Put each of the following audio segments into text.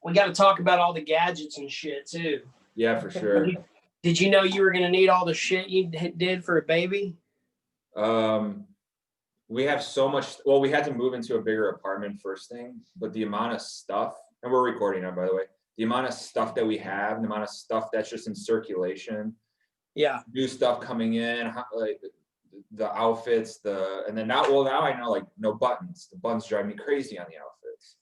we got to talk about all the gadgets and shit too. Yeah, for sure. Did you know you were going to need all the shit you did for a baby? We have so much. Well, we had to move into a bigger apartment first thing, but the amount of stuff, and we're recording now, by the way, the amount of stuff that we have, the amount of stuff that's just in circulation. Yeah. New stuff coming in, like the outfits, and then now I know, like, no buttons. The buttons drive me crazy on the outfits.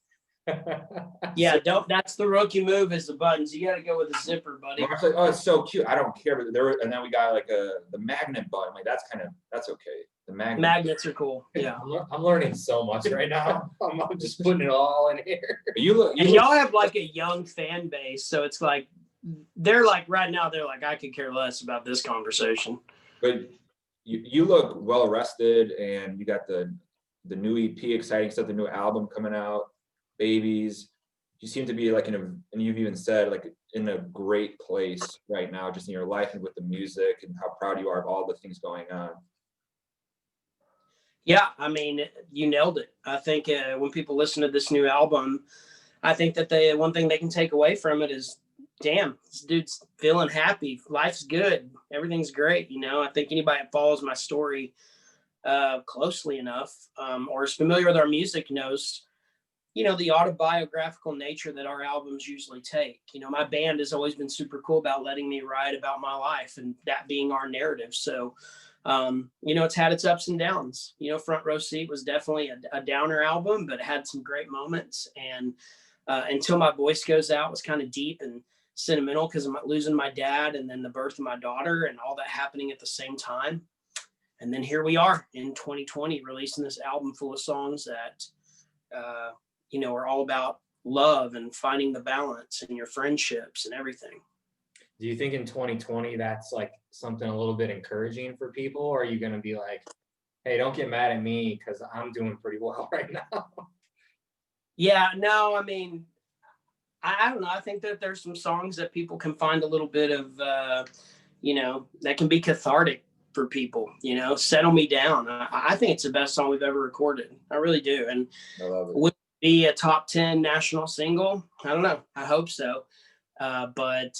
Yeah, that's the rookie move, is the buttons. You got to go with the zipper, buddy. I was like, oh, it's so cute. I don't care, but and then we got like the magnet button. Like that's okay. The magnets are cool. Yeah, I'm learning so much right now. I'm just putting it all in here. Y'all have like a young fan base, so it's like they're like right now they're like, I could care less about this conversation. But you look well rested, and you got the new EP, exciting stuff, the new album coming out, babies. You seem to be like and you've even said, like, in a great place right now, just in your life and with the music, and how proud you are of all the things going on. Yeah, I mean, you nailed it. I think when people listen to this new album, I think that one thing they can take away from it is, damn, this dude's feeling happy. Life's good. Everything's great. I think anybody that follows my story closely enough or is familiar with our music knows, the autobiographical nature that our albums usually take. My band has always been super cool about letting me write about my life and that being our narrative. So, it's had its ups and downs. Front Row Seat was definitely a downer album, but it had some great moments. And Until My Voice Goes Out was kind of deep and sentimental because I'm losing my dad and then the birth of my daughter and all that happening at the same time. And then here we are in 2020 releasing this album full of songs that, are all about love and finding the balance in your friendships and everything. Do you think in 2020 that's like something a little bit encouraging for people? Or are you going to be like, hey, don't get mad at me because I'm doing pretty well right now? Yeah, no, I mean, I don't know. I think that there's some songs that people can find a little bit of, that can be cathartic for people, Settle Me Down. I think it's the best song we've ever recorded. I really do. And I love it. Would it be a top 10 national single? I don't know. I hope so. But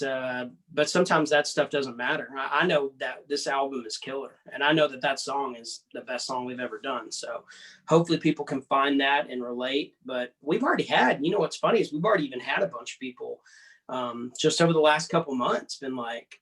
sometimes that stuff doesn't matter. I know that this album is killer, and I know that song is the best song we've ever done. So hopefully people can find that and relate. But we've already had, what's funny is we've already even had a bunch of people just over the last couple months been like,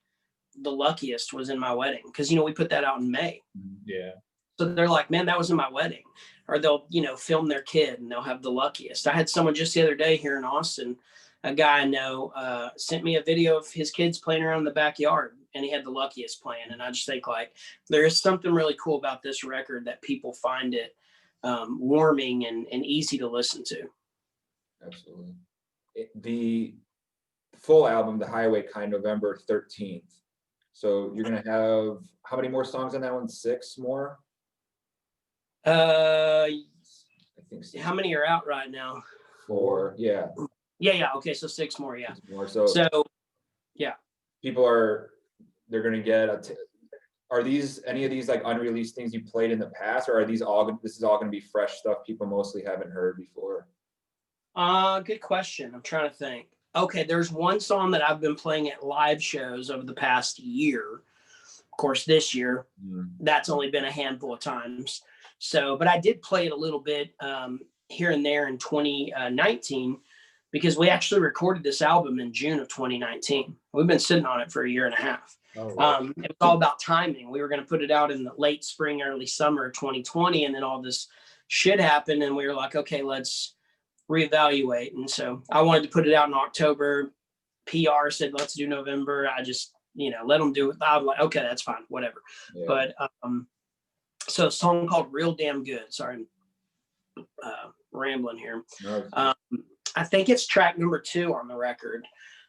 The Luckiest was in my wedding. Because, we put that out in May. Yeah. So they're like, man, that was in my wedding. Or they'll, film their kid and they'll have The Luckiest. I had someone just the other day here in Austin, a guy I know sent me a video of his kids playing around in the backyard, and he had The Luckiest playing. And I just think, like, there is something really cool about this record that people find it warming and easy to listen to. Absolutely. The full album, The Highway Kind, November 13th. So you're going to have how many more songs on that one? 6 more? I think so. How many are out right now? 4, yeah. Yeah. Okay, so 6 more, yeah. 6 more. So yeah. People they're going to get are these any of these like unreleased things you played in the past, or this is all going to be fresh stuff people mostly haven't heard before? Good question. I'm trying to think. Okay, there's one song that I've been playing at live shows over the past year. Of course, this year, that's only been a handful of times. So, but I did play it a little bit here and there in 2019, because we actually recorded this album in June of 2019. We've been sitting on it for a year and a half. Oh, wow. It was all about timing. We were going to put it out in the late spring, early summer of 2020, and then all this shit happened, and we were like, okay, let's reevaluate. And so I wanted to put it out in October. PR said, let's do November. I just, let them do it. I was like, okay, that's fine, whatever. Yeah. But so a song called Real Damn Good. Sorry, I'm rambling here. No. I think it's track number 2 on the record.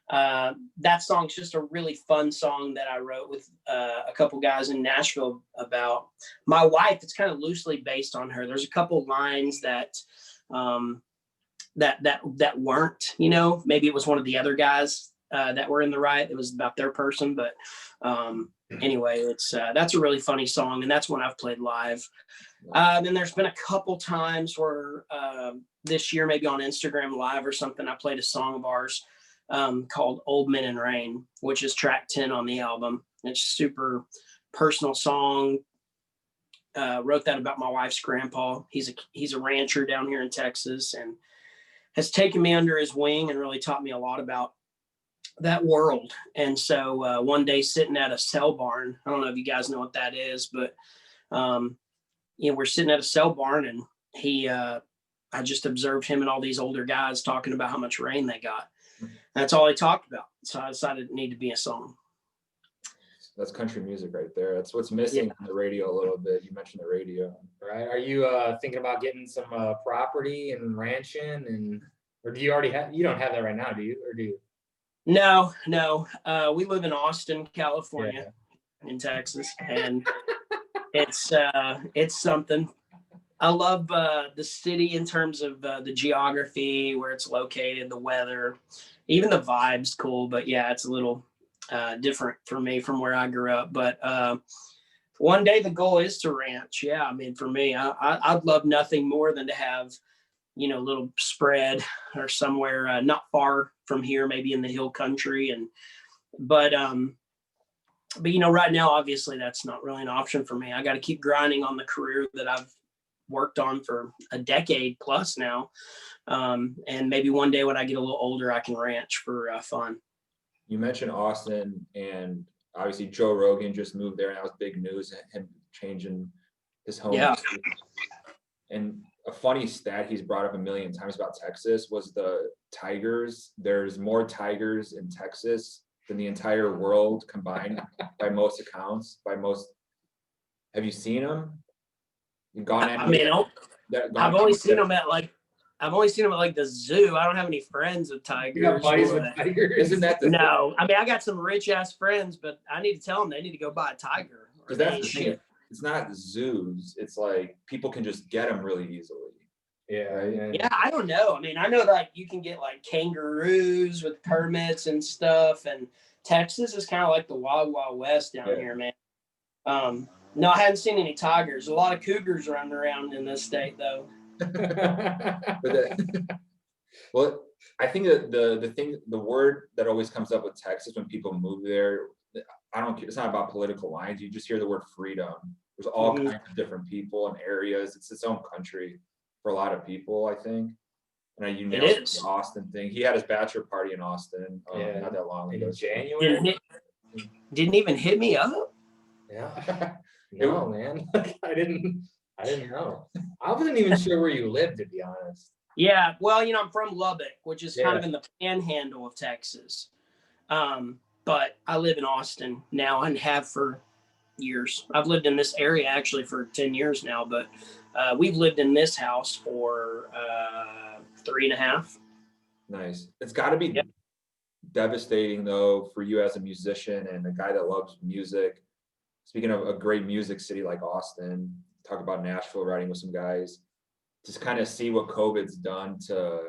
That song's just a really fun song that I wrote with a couple guys in Nashville about my wife. It's kind of loosely based on her. There's a couple lines that that weren't, maybe it was one of the other guys that were in the right. It was about their person, but anyway, it's that's a really funny song, and that's one I've played live. Then there's been a couple times where this year, maybe on Instagram Live or something, I played a song of ours called Old Men and Rain, which is track 10 on the album. It's a super personal song. Wrote that about my wife's grandpa. He's a rancher down here in Texas and has taken me under his wing and really taught me a lot about that world. And so one day sitting at a cell barn, I don't know if you guys know what that is, but we're sitting at a cell barn and I just observed him and all these older guys talking about how much rain they got. That's all he talked about. So I decided it needed to be a song. That's country music right there. That's what's missing on the radio a little bit. You mentioned the radio. Right. Are you thinking about getting some property and ranching or do you already have, you don't have that right now, do you? Or do you? No. We live in Austin, California, in Texas, and it's something. I love the city in terms of the geography, where it's located, the weather, even the vibe's cool. But yeah, it's a little different for me from where I grew up. But one day the goal is to ranch. Yeah, I mean, for me, I'd love nothing more than to have, a little spread or somewhere not far from here, maybe in the hill country. But right now, obviously, that's not really an option for me. I got to keep grinding on the career that I've worked on for a decade plus now. And maybe one day when I get a little older, I can ranch for fun. You mentioned Austin, and obviously Joe Rogan just moved there, and that was big news, him changing his home. Yeah. And a funny stat he's brought up a million times about Texas was the tigers. There's more tigers in Texas than the entire world combined by most accounts. Have you seen them? You've gone I mean, I've only seen them at like the zoo. I don't have any friends with tigers. You got buddies with tigers? Isn't that the No, I mean, I got some rich ass friends, but I need to tell them they need to go buy a tiger. Because that's the thing. It's not zoos. It's like people can just get them really easily. Yeah, I don't know. I mean, I know that you can get like kangaroos with permits and stuff, and Texas is kind of like the wild, wild west down here, man. No, I hadn't seen any tigers. A lot of cougars running around in this state, though. Well, I think that the word that always comes up with Texas when people move there, it's not about political lines. You just hear the word freedom. There's all kinds of different people and areas. It's its own country for a lot of people, I think. And you nailed the Austin thing. He had his bachelor party in Austin not that long ago. In January. Didn't even hit me up. Yeah. No, man. I didn't know. I wasn't even sure where you lived, to be honest. Yeah, well, I'm from Lubbock, which is kind of in the panhandle of Texas. But I live in Austin now and have for years. I've lived in this area actually for 10 years now, but we've lived in this house for 3.5. Nice. It's got to be devastating, though, for you as a musician and a guy that loves music. Speaking of a great music city like Austin, talk about Nashville, riding with some guys, just kind of see what COVID's done to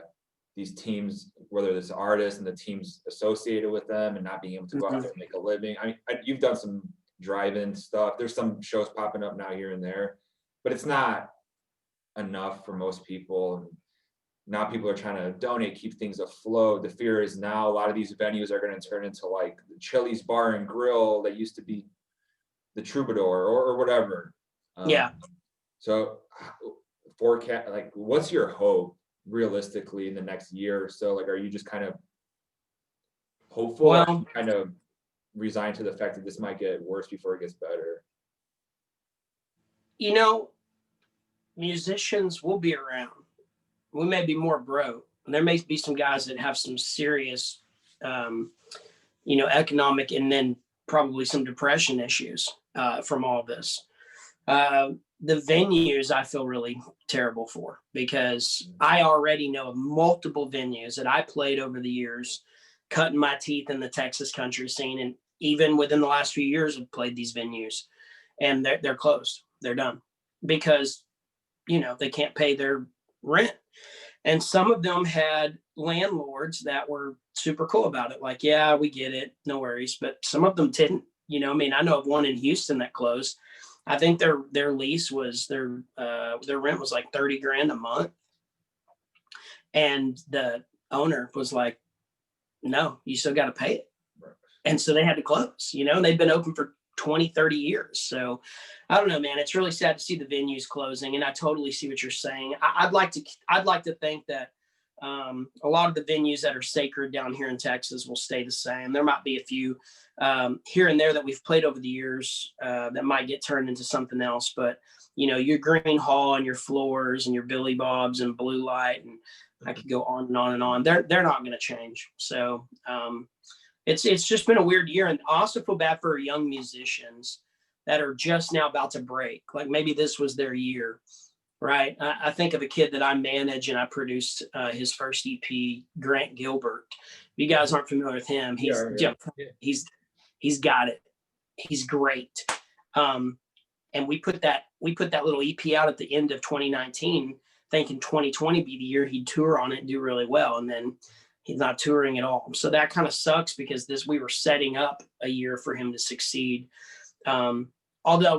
these teams, whether it's artists and the teams associated with them, and not being able to go out there and make a living. I mean, you've done some drive-in stuff. There's some shows popping up now here and there, but it's not enough for most people. And now people are trying to donate, keep things afloat. The fear is now a lot of these venues are going to turn into like the Chili's Bar and Grill that used to be the Troubadour or whatever. So forecast, like, what's your hope realistically in the next year or so? Like, are you just kind of hopeful, or kind of resigned to the fact that this might get worse before it gets better? Musicians will be around. We may be more broke. There may be some guys that have some serious, economic and then probably some depression issues from all this. The venues I feel really terrible for, because I already know of multiple venues that I played over the years, cutting my teeth in the Texas country scene. And even within the last few years, I've played these venues and they're closed. They're done because, they can't pay their rent. And some of them had landlords that were super cool about it. Like, yeah, we get it. No worries. But some of them didn't, I know of one in Houston that closed. I think their lease was their rent was like $30,000 a month. And the owner was like, no, you still got to pay it. Right. And so they had to close, you know, and they've been open for 20, 30 years. So I don't know, man, it's really sad to see the venues closing. And I totally see what you're saying. I'd like to think that a lot of the venues that are sacred down here in Texas will stay the same. There might be a few here and there that we've played over the years that might get turned into something else. But, you know, your Green Hall and your Floors and your Billy Bob's and Blue Light, and I could go on and on and on. They're not going to change. So it's just been a weird year. And I also feel bad for young musicians that are just now about to break. Like maybe this was their year. Right. I think of a kid that I manage and I produced his first EP, Grant Gilbert. If you guys aren't familiar with him, he's got it. He's great. And we put that little EP out at the end of 2019, thinking 2020 be the year he'd tour on it and do really well. And then he's not touring at all. So that kind of sucks because we were setting up a year for him to succeed. Although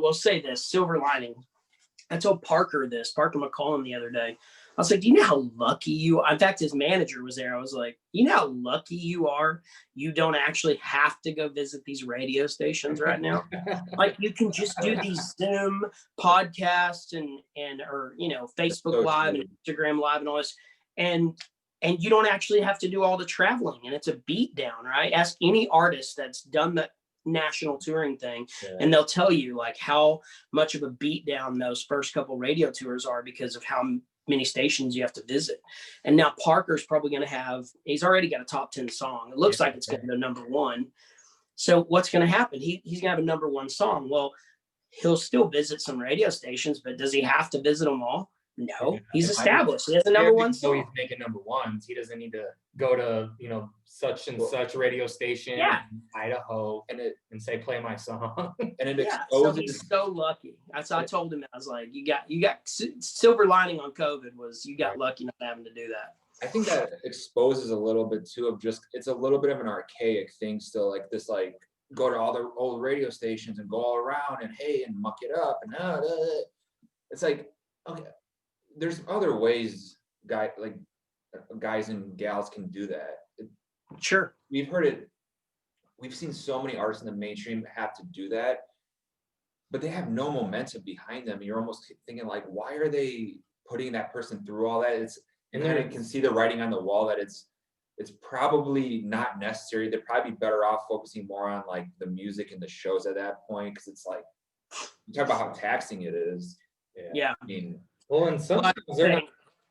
we'll say this, silver lining. I told Parker McCollum the other day. I was like, do you know how lucky you are? In fact, his manager was there. I was like, you know how lucky you are? You don't actually have to go visit these radio stations right now. Like you can just do these Zoom podcasts or, you know, Facebook Live and Instagram Live and all this. And you don't actually have to do all the traveling, and it's a beat down, right? Ask any artist that's done that national touring thing, and they'll tell you like how much of a beat down those first couple radio tours are because of how many stations you have to visit. And now Parker's probably going to he's already got a top 10 song. It looks like it's going to go number one. So what's going to happen? He's going to have a number one song. Well, he'll still visit some radio stations, but does he have to visit them all? No, he's established. He has a number one song. He's making number ones. He doesn't need to go to, you know, such and such radio station in Idaho and say, play my song. And it exposes. So he's so lucky. I told him, I was like, you got silver lining on COVID was you got lucky not having to do that. I think that exposes a little bit too of just, it's a little bit of an archaic thing still, like this, like go to all the old radio stations and go all around and hey, and muck it up. And it's like, okay. There's other ways guys and gals can do that. Sure. We've heard it. We've seen so many artists in the mainstream have to do that, but they have no momentum behind them. You're almost thinking like, why are they putting that person through all that? And then you can see the writing on the wall that it's probably not necessary. They'd probably be better off focusing more on like the music and the shows at that point. Cause it's like, you talk about how taxing it is. Yeah. I mean, well, and sometimes they're not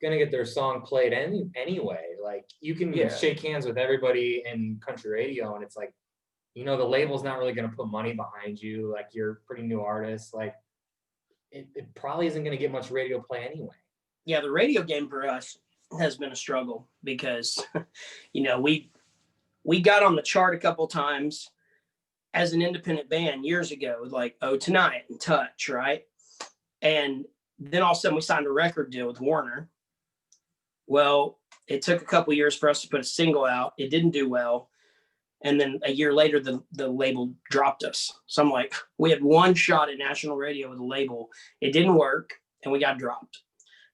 gonna get their song played anyway. Like you can shake hands with everybody in country radio, and it's like, you know, the label's not really gonna put money behind you. Like you're a pretty new artist. Like it probably isn't gonna get much radio play anyway. Yeah, the radio game for us has been a struggle because, you know, we got on the chart a couple times as an independent band years ago with like Oh Tonight and Touch, right? And then all of a sudden we signed a record deal with Warner. Well, it took a couple years for us to put a single out. It didn't do well. And then a year later, the label dropped us. So I'm like, we had one shot at national radio with a label. It didn't work and we got dropped.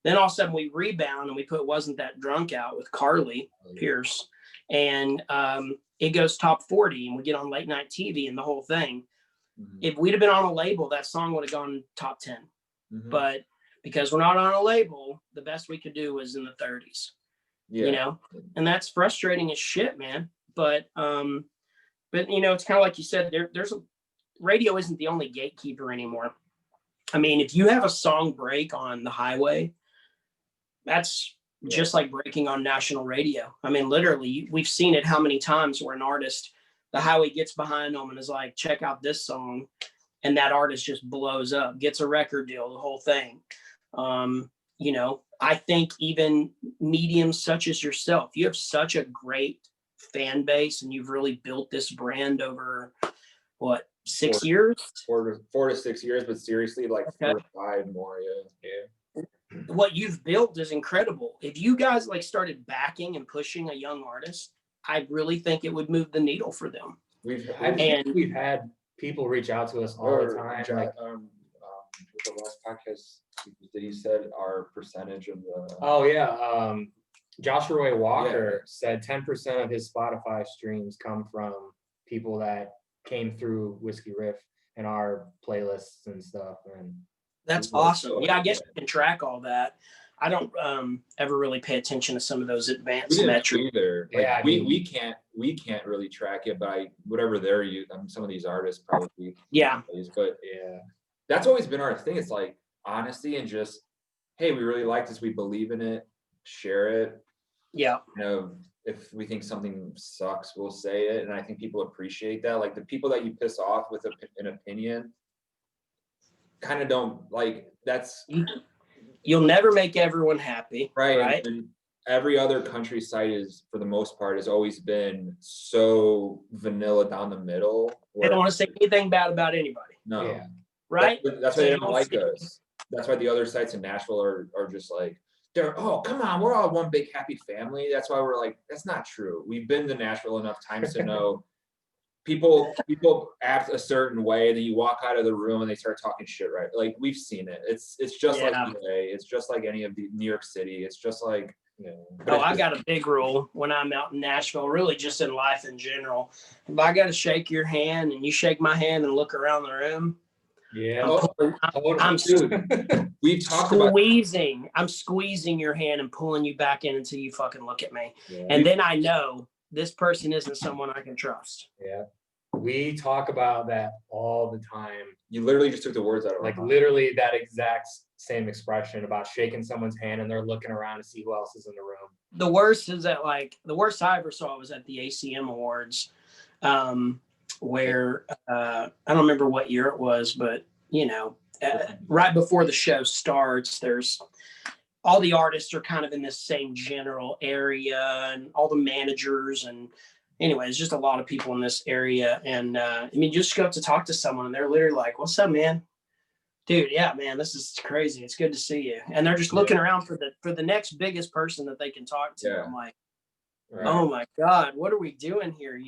Then all of a sudden we rebound and we put Wasn't That Drunk out with Carly Pierce. And it goes top 40 and we get on late night TV and the whole thing. Mm-hmm. If we'd have been on a label, that song would have gone top 10. Mm-hmm. But because we're not on a label, the best we could do was in the 30s, you know, and that's frustrating as shit, man. But you know, it's kind of like you said, radio isn't the only gatekeeper anymore. I mean, if you have a song break on the highway, that's just like breaking on national radio. I mean, literally, we've seen it how many times where an artist, the highway gets behind them and is like, check out this song. And that artist just blows up, gets a record deal, the whole thing. You know, I think even mediums such as yourself, you have such a great fan base and you've really built this brand over what, 6 years? 4 to 6 years, but seriously, like 4 to 5 more. Yeah. What you've built is incredible. If you guys like started backing and pushing a young artist, I really think it would move the needle for them. We've had people reach out to us all the time. Like, with the last podcast that he said our percentage of the. Oh yeah, Joshua Walker said 10% of his Spotify streams come from people that came through Whiskey Riff and our playlists and stuff. And That's awesome. Yeah, I guess you can track all that. I don't ever really pay attention to some of those advanced metrics either. Like, we can't really track it by whatever they're using. Some of these artists probably. Yeah. But that's always been our thing. It's like honesty and just, hey, we really like this. We believe in it. Share it. Yeah. You know, if we think something sucks, we'll say it. And I think people appreciate that. Like the people that you piss off with an opinion kind of don't like, that's. You'll never make everyone happy. Right. And every other country site is, for the most part, has always been so vanilla down the middle. They don't want to say anything bad about anybody. No. Yeah. Right. That's why they don't like us. That's why the other sites in Nashville are just like, oh, come on, we're all one big happy family. That's why we're like, that's not true. We've been to Nashville enough times to know people act a certain way, then you walk out of the room and they start talking shit, right? Like, we've seen it. It's just like LA. It's just like any of the New York City. It's just like, I got a big rule when I'm out in Nashville, really just in life in general. If I got to shake your hand and you shake my hand and look around the room, I'm squeezing your hand and pulling you back in until you fucking look at me. And then I know this person isn't someone I can trust. Yeah. We talk about that all the time. You literally just took the words out of my mouth. Literally that exact same expression about shaking someone's hand and they're looking around to see who else is in the room. The worst is that, like, the worst I ever saw was at the ACM Awards, where I don't remember what year it was, but right before the show starts, there's all the artists are kind of in this same general area, and all the managers, and anyways, just a lot of people in this area. And you just go up to talk to someone and they're literally like, "What's up, man? Dude, yeah, man, this is crazy. It's good to see you." And they're just looking around for the next biggest person that they can talk to. Yeah. I'm like, oh my God, what are we doing here?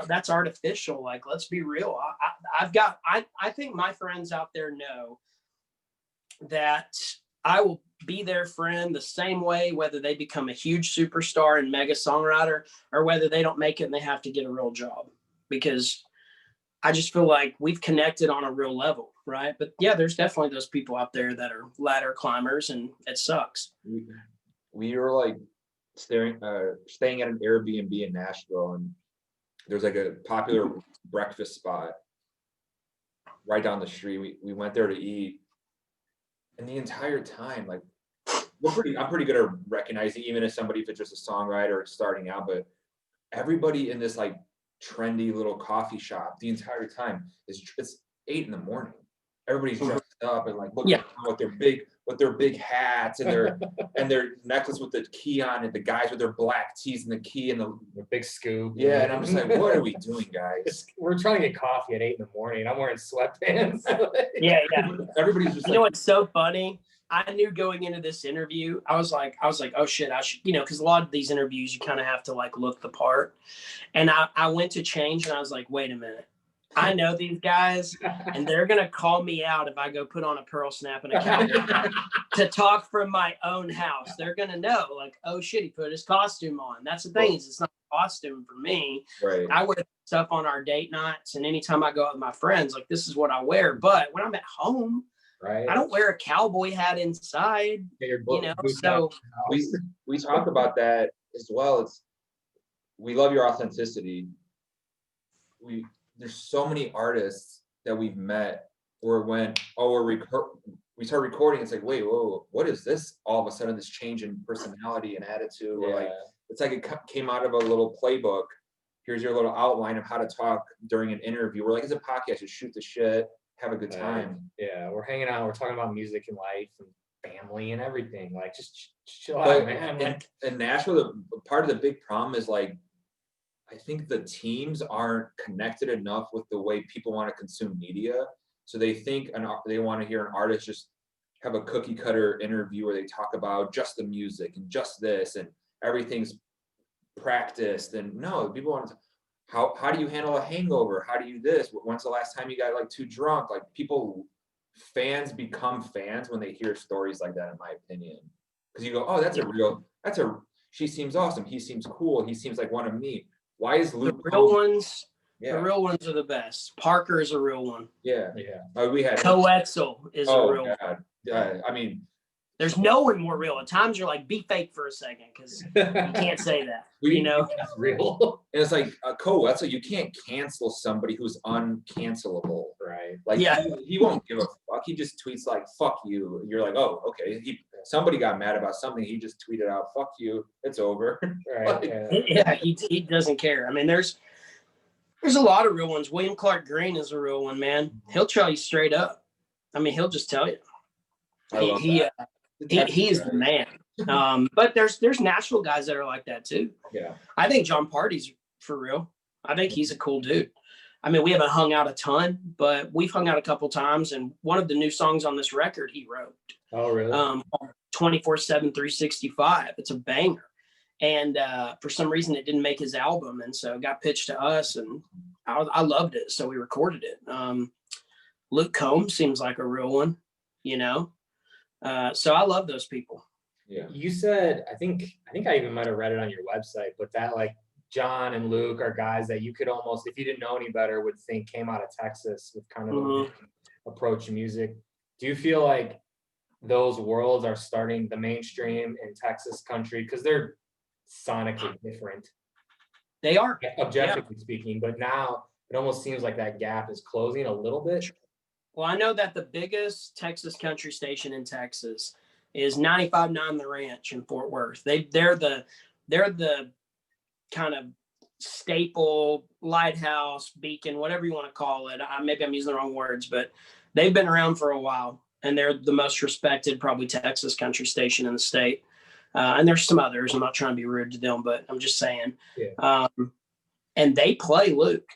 That's artificial. Like, let's be real. I think my friends out there know that I will be their friend the same way, whether they become a huge superstar and mega songwriter or whether they don't make it and they have to get a real job, because I just feel like we've connected on a real level. Right. But yeah, there's definitely those people out there that are ladder climbers, and it sucks. We were like staying at an Airbnb in Nashville, and there's like a popular breakfast spot right down the street. We went there to eat, and the entire time, like, I'm pretty good at recognizing, even if it's just a songwriter starting out, but everybody in this like trendy little coffee shop the entire time it's 8 a.m. Everybody's dressed up and like looking with their big hats and their necklace with the key on it, the guys with their black tees and the key and the big scoop. Yeah, and I'm just like, what are we doing, guys? We're trying to get coffee at 8 a.m. I'm wearing sweatpants. Yeah. Everybody's just what's so funny? I knew going into this interview, I was like, oh shit, I should, because a lot of these interviews you kind of have to like look the part. And I went to change and I was like, wait a minute. I know these guys, and they're going to call me out if I go put on a pearl snap and a cowboy hat to talk from my own house. They're going to know, like, oh shit, he put his costume on. That's the thing, is it's not a costume for me. Right. I wear stuff on our date nights, and anytime I go out with my friends, like, this is what I wear. But when I'm at home, I don't wear a cowboy hat inside. So we talk about that as well. We love your authenticity. There's so many artists that we've met where we start recording, it's like, wait, whoa, what is this? All of a sudden, this change in personality and attitude. Yeah. Like, it's like it came out of a little playbook. Here's your little outline of how to talk during an interview. We're like, it's a podcast, just shoot the shit, have a good time. Yeah, we're hanging out, we're talking about music and life and family and everything. Like, just chill out, man. In Nashville, part of the big problem is like, I think the teams aren't connected enough with the way people want to consume media. So they think they want to hear an artist just have a cookie cutter interview where they talk about just the music and just this and everything's practiced. And no, people want to, how do you handle a hangover? How do you this? When's the last time you got like too drunk? Like, fans become fans when they hear stories like that, in my opinion. Because you go, oh, she seems awesome. He seems cool. He seems like one of me. Why is Luke The real Combs? ones, Yeah. the real ones are the best. Parker is a real one. Yeah. Yeah. We had. Coetzel is a real one. God. I mean, there's no one more real. At times you're like, be fake for a second, because you can't say that. That's real. And it's like Coetzel, you can't cancel somebody who's uncancelable, Right. like Yeah. he won't give a fuck. He just tweets like "fuck you." You're like, oh, okay. Somebody got mad about something. He just tweeted out "fuck you." It's over. Right. Like, Yeah, he doesn't care. I mean, there's a lot of real ones. William Clark Green is a real one, man. He'll tell you straight up. I mean, he'll just tell you. I love that. He is the man. But there's Nashville guys that are like that too. Yeah. I think John Party's for real. I think he's a cool dude. I mean, we haven't hung out a ton, but we've hung out a couple times. And one of the new songs on this record he wrote. Oh, really? 24/7, 365. It's a banger. And for some reason, it didn't make his album. And so it got pitched to us, and I loved it. So we recorded it. Luke Combs seems like a real one, you know? So I love those people. Yeah. You said, I think I even might have read it on your website, but that like John and Luke are guys that you could almost, if you didn't know any better, would think came out of Texas with kind of an approach to music. Do you feel like those worlds are starting the mainstream in Texas country? Because they're sonically different. They are. Objectively speaking, but now it almost seems like that gap is closing a little bit. Well, I know that the biggest Texas country station in Texas is 95.9 The Ranch in Fort Worth. They're the kind of staple lighthouse, beacon, whatever you want to call it. Maybe I'm using the wrong words, but they've been around for a while, and they're the most respected, probably Texas country station in the state. And there's some others. I'm not trying to be rude to them, but I'm just saying. Yeah. And they play Luke.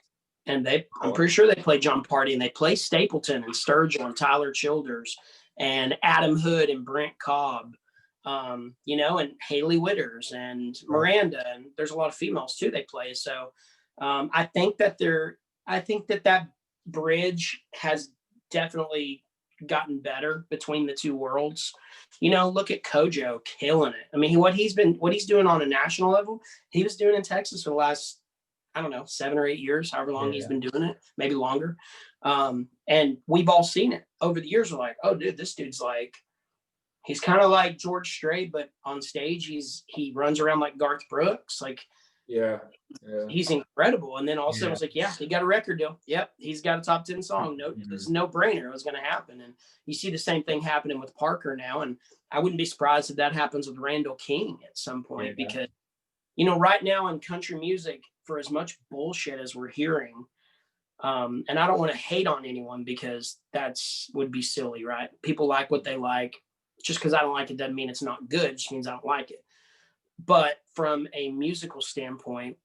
And I'm pretty sure they play John Party, and they play Stapleton and Sturgill and Tyler Childers and Adam Hood and Brent Cobb, and Haley Witters and Miranda. And there's a lot of females too they play. So I think that bridge has definitely gotten better between the two worlds. Look at Kojo killing it. I mean, what he's doing on a national level, he was doing in Texas for the last, I don't know, 7 or 8 years, however long he's been doing it, maybe longer. And we've all seen it over the years. We're like, oh, dude, this dude's like, he's kind of like George Strait, but on stage, he runs around like Garth Brooks. Like, he's incredible. And then all of a sudden, it's like, yeah, he got a record deal. Yep, he's got a top 10 song. No, it's no brainer. It was going to happen. And you see the same thing happening with Parker now. And I wouldn't be surprised if that happens with Randall King at some point, because, right now in country music, for as much bullshit as we're hearing, and I don't want to hate on anyone, because would be silly, right? People like what they like. Just because I don't like it doesn't mean it's not good. It just means I don't like it. But from a musical standpoint,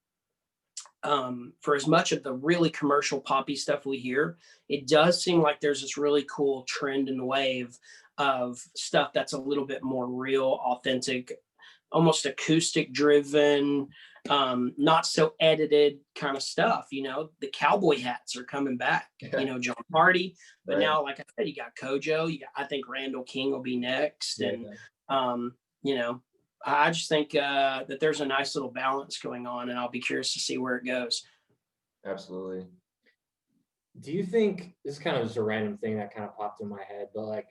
for as much of the really commercial poppy stuff we hear, it does seem like there's this really cool trend and wave of stuff that's a little bit more real, authentic, almost acoustic driven, not so edited kind of stuff. The cowboy hats are coming back, John Party, but now, like I said, you got Kojo, I think Randall King will be next. And, I just think that there's a nice little balance going on, and I'll be curious to see where it goes. Absolutely. Do you think, this is kind of just a random thing that kind of popped in my head, but like,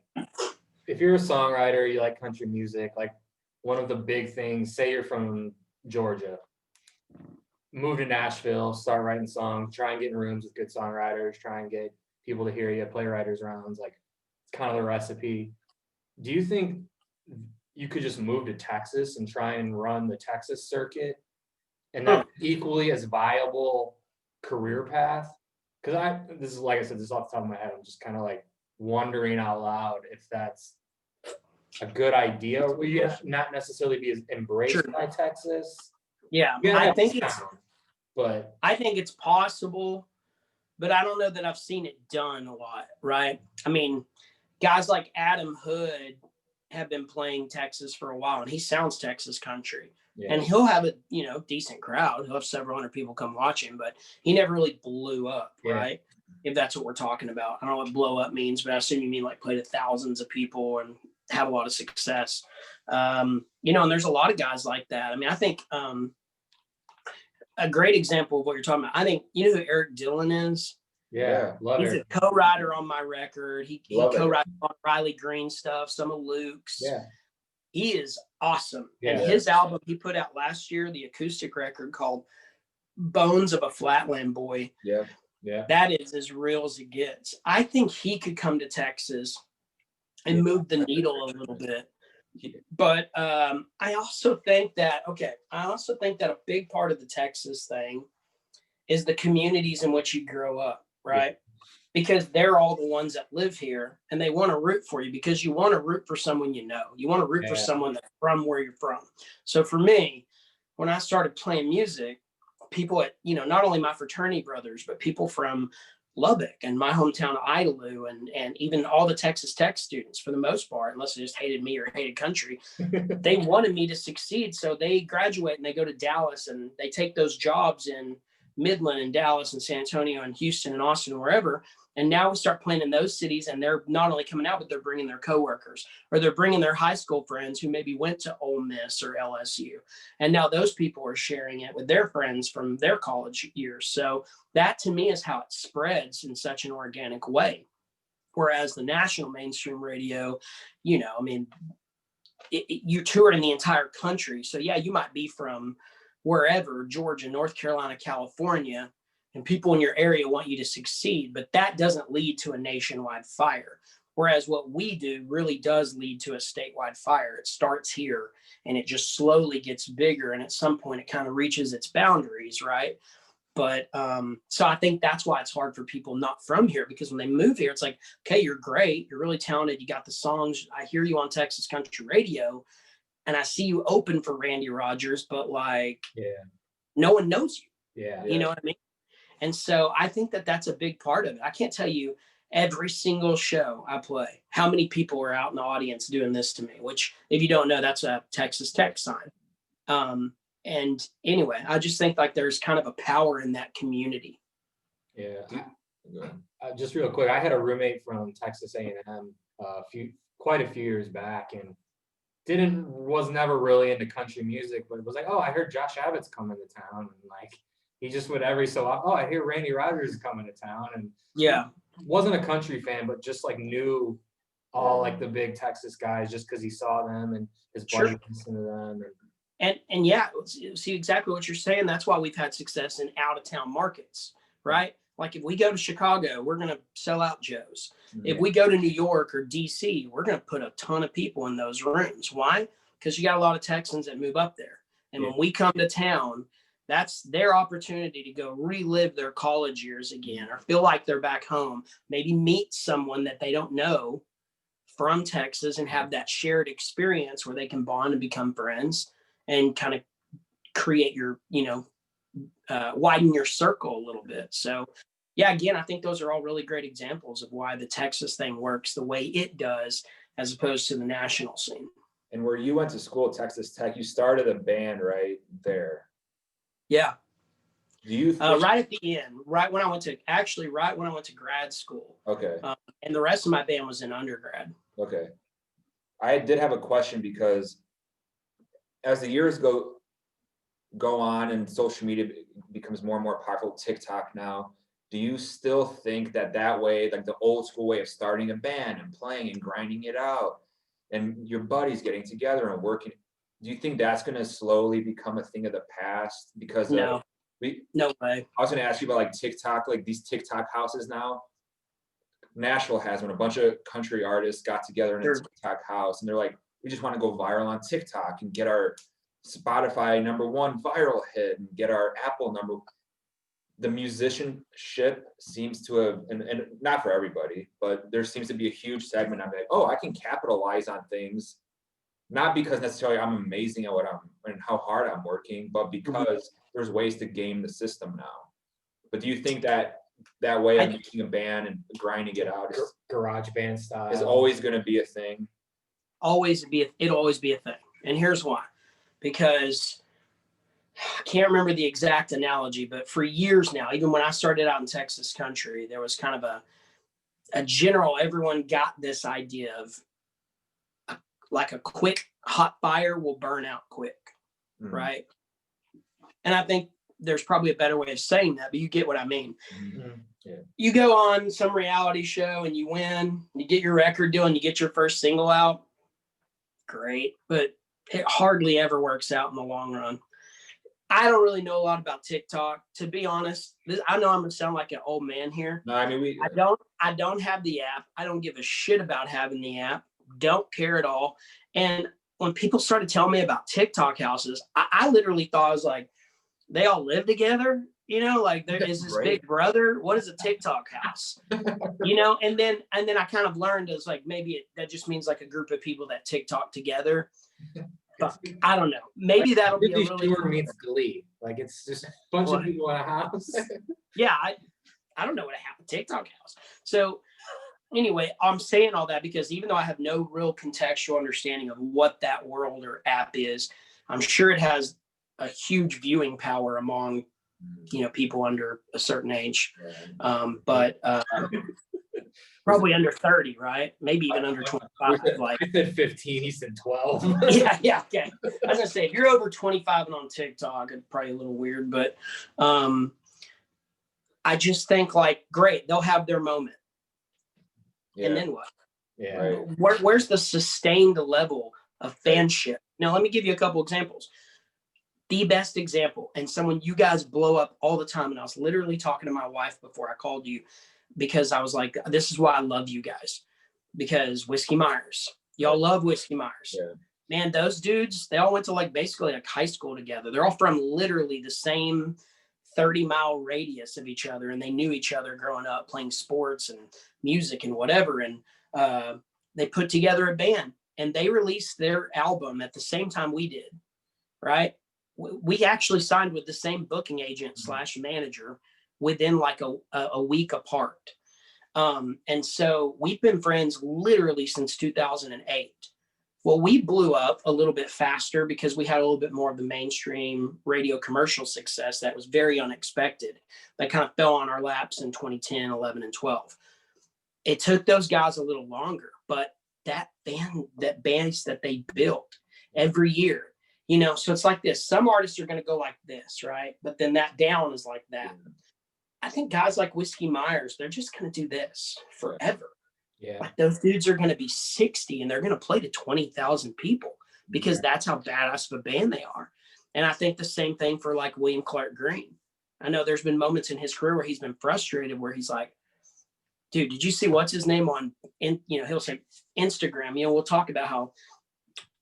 if you're a songwriter, you like country music, like one of the big things, say you're from Georgia, move to Nashville, start writing songs, try and get in rooms with good songwriters, try and get people to hear you, play writers rounds, like it's kind of the recipe. Do you think you could just move to Texas and try and run the Texas circuit, and that's equally as viable career path? Because this is, like I said, this is off the top of my head. I'm just kind of like wondering out loud if that's a good idea. Will you not necessarily be as embraced by Texas? Yeah, I think it's possible, but I don't know that I've seen it done a lot, right? I mean, guys like Adam Hood have been playing Texas for a while, and he sounds Texas country. And he'll have a decent crowd. He'll have several hundred people come watch him, but he never really blew up, right? If that's what we're talking about. I don't know what blow up means, but I assume you mean like play to thousands of people and have a lot of success. You know, and there's a lot of guys like that. I mean, I think a great example of what you're talking about, I think, you know who Eric Dillon is? Yeah, love He's it. a co-writer on my record. He co-writes on Riley Green stuff, some of Luke's. Yeah. He is awesome. Yeah. And his album he put out last year, the acoustic record called Bones of a Flatland Boy. Yeah. Yeah. That is as real as it gets. I think he could come to Texas and move the needle a little bit. But I also think that a big part of the Texas thing is the communities in which you grow up, right? Yeah. Because they're all the ones that live here and they want to root for you because you want to root for someone you know. You want to root for someone that's from where you're from. So for me, when I started playing music, people at, you know, not only my fraternity brothers, but people from Lubbock and my hometown of Idalou and even all the Texas Tech students for the most part, unless they just hated me or hated country, they wanted me to succeed. So they graduate and they go to Dallas and they take those jobs in Midland and Dallas and San Antonio and Houston and Austin and wherever. And now we start playing in those cities and they're not only coming out, but they're bringing their coworkers or they're bringing their high school friends who maybe went to Ole Miss or LSU. And now those people are sharing it with their friends from their college years. So that to me is how it spreads in such an organic way. Whereas the national mainstream radio, you know, I mean, you tour in the entire country. So yeah, you might be from wherever, Georgia, North Carolina, California, and people in your area want you to succeed, but that doesn't lead to a nationwide fire. Whereas what we do really does lead to a statewide fire. It starts here and it just slowly gets bigger. And at some point it kind of reaches its boundaries, right? But so I think that's why it's hard for people not from here, because when they move here, it's like, okay, you're great. You're really talented. You got the songs. I hear you on Texas Country Radio and I see you open for Randy Rogers, but like, no one knows you. Yeah. You know what I mean? And so I think that that's a big part of it. I can't tell you every single show I play how many people are out in the audience doing this to me, which if you don't know, that's a Texas Tech sign. And anyway, I just think like there's kind of a power in that community. Yeah. Just real quick, I had a roommate from Texas A&M quite a few years back and was never really into country music, but it was like, oh, I heard Josh Abbott's coming to town, and like he just would every so often, oh, I hear Randy Rogers is coming to town, and wasn't a country fan, but just like knew all like the big Texas guys just because he saw them and his buddies listened to them. And yeah, see exactly what you're saying. That's why we've had success in out of town markets, right? Like if we go to Chicago, we're going to sell out Joe's. If we go to New York or DC, we're going to put a ton of people in those rooms. Why? Because you got a lot of Texans that move up there. And when we come to town, that's their opportunity to go relive their college years again, or feel like they're back home, maybe meet someone that they don't know from Texas and have that shared experience where they can bond and become friends and kind of create your, you know, widen your circle a little bit. So yeah, again, I think those are all really great examples of why the Texas thing works the way it does, as opposed to the national scene. And where you went to school at Texas Tech, you started a band right there. Yeah. Do you right at the end, right when I went to grad school. Okay. And the rest of my band was in undergrad. Okay. I did have a question because as the years go on and social media becomes more and more powerful, TikTok now, do you still think that way, like the old school way of starting a band and playing and grinding it out and your buddies getting together and working, do you think that's going to slowly become a thing of the past? Because no way. I was going to ask you about like TikTok, like these TikTok houses now. Nashville has when a bunch of country artists got together in a TikTok house and they're like, we just want to go viral on TikTok and get our Spotify #1 viral hit and get our Apple number. The musicianship seems to have, and not for everybody, but there seems to be a huge segment of like, oh, I can capitalize on things, not because necessarily I'm amazing at what and how hard I'm working, but because there's ways to game the system now. But do you think that way of making a band and grinding it out is garage band style is always going to be a thing? It'll always be a thing. And here's why. Because I can't remember the exact analogy, but for years now, even when I started out in Texas country, there was kind of a general, everyone got this idea of a like a quick hot fire will burn out quick, right? And I think there's probably a better way of saying that, but you get what I mean. Yeah. You go on some reality show and you win, you get your record deal and you get your first single out. Great. But it hardly ever works out in the long run. I don't really know a lot about TikTok, to be honest. I know I'm gonna sound like an old man here. No, I mean I don't have the app. I don't give a shit about having the app. Don't care at all. And when people started telling me about TikTok houses, I literally thought, I was like, they all live together, you know, like there is this big brother. What is a TikTok house? You know, and then I kind of learned as like maybe that just means like a group of people that TikTok together. But I don't know. Maybe that'll be a really Stewart meets Glee. Like it's just a bunch of people in a house. Yeah, I don't know what a TikTok house. So anyway, I'm saying all that because even though I have no real contextual understanding of what that world or app is, I'm sure it has a huge viewing power among, you know, people under a certain age. But probably under 30, right? Maybe even under 25. Like I said 15, he said 12. yeah, okay. I was gonna say if you're over 25 and on TikTok, it's probably a little weird, but I just think like, great, they'll have their moment. Yeah. And then what? Yeah. Where's the sustained level of fanship? Now, let me give you a couple examples. The best example, and someone you guys blow up all the time, and I was literally talking to my wife before I called you because I was like, this is why I love you guys, because Whiskey Myers, y'all love Whiskey Myers. Yeah. Man, those dudes, they all went to like basically like high school together. They're all from literally the same 30-mile radius of each other, and they knew each other growing up playing sports and music and whatever. And they put together a band, and they released their album at the same time we did, right? We actually signed with the same booking agent / manager within like a week apart. And so we've been friends literally since 2008. Well, we blew up a little bit faster because we had a little bit more of the mainstream radio commercial success that was very unexpected. That kind of fell on our laps in 2010, 11, and 12. It took those guys a little longer, but that base that they built every year, you know, so it's like this. Some artists are going to go like this, right? But then that down is like that. I think guys like Whiskey Myers, they're just going to do this forever. Yeah. Like those dudes are going to be 60 and they're going to play to 20,000 people because that's how badass of a band they are. And I think the same thing for like William Clark Green. I know there's been moments in his career where he's been frustrated, where he's like, dude, did you see what's his name on, he'll say Instagram, we'll talk about how